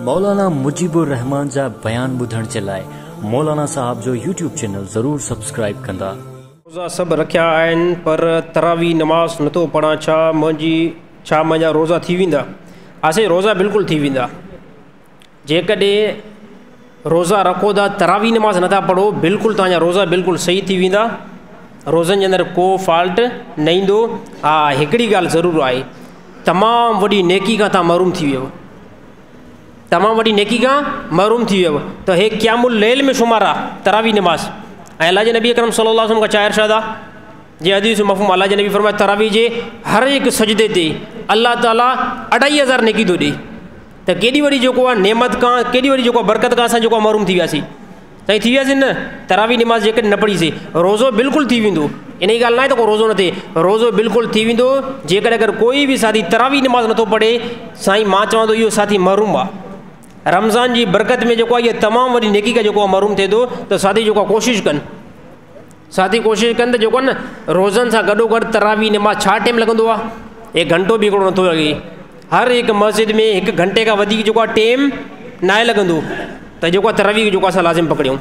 मौलाना मुजीबुर रहमान जा बयान ॿुधण जे लाइ मौलाना साहब जो यूट्यूब चैनल ज़रूर सब्सक्राइब कंदा। रोज़ा सब रखिया आहिनि पर तरावी नमाज़ नथो पढ़ां, छा मुंहिंजा रोज़ा थी वेंदा? असां रोज़ा बिल्कुलु थी वेंदा। जेकॾहिं रोज़ा रखो था, तरावी नमाज़ नथा पढ़ो, बिल्कुलु तव्हांजा रोज़ा बिल्कुलु सही थी वेंदा। रोज़नि जे अंदरि को फॉल्ट न ईंदो। हा, हिकिड़ी ॻाल्हि ज़रूरु आहे, तमामु वॾी नेकी खां तव्हां महरूम थी वियो, तमामु वॾी नेकी खां महरूम थी वियो। त हे क़यामुल लैल में शुमार आहे तरावी नमाज़। ऐं अल्लाह जे नबी अकरम सल्लल्लाहु अलैहि वसल्लम का छा इरशाद आहे? जीअं हदीस मफ़हूम अल्लाह जे नबी फरमाए तरावी जे हर हिकु सजदे ते अल्लाह ताला 2500 नेकी थो ॾिए। त केॾी वॾी जेको आहे नेमत खां, केॾी वॾी जेको बरकत खां असां जेको आहे महरूम थी वियासीं। साईं थी वियासीं न? तरावी नमाज़ जेकॾहिं न पढ़ीसीं, रोज़ो बिल्कुलु थी वेंदो। इन जी ॻाल्हि न आहे त को रोज़ो न थिए, रोज़ो बिल्कुलु थी वेंदो। जेकॾहिं अगरि कोई बि साथी तरावी नमाज़ नथो पढ़े, साईं मां चवां थो इहो साथी महरूम आहे। रमज़ान जी बरकत में जेको आहे इहा तमामु वॾी नेकी खां जेको आहे महरूम थिए थो। त साथी जेको आहे कोशिशि कनि, साथी कोशिशि कनि त जेको आहे न रोज़नि सां गॾोगॾु तरावी नमाज़ छा टाइम लॻंदो आहे? 1 घंटो बि हिकिड़ो नथो लॻे। हर हिकु मस्जिद में 1 घंटे खां वधीक जेको आहे टाइम न आहे लॻंदो। त जेको आहे तरावी जेको आहे असां लाज़िम पकड़ियूं।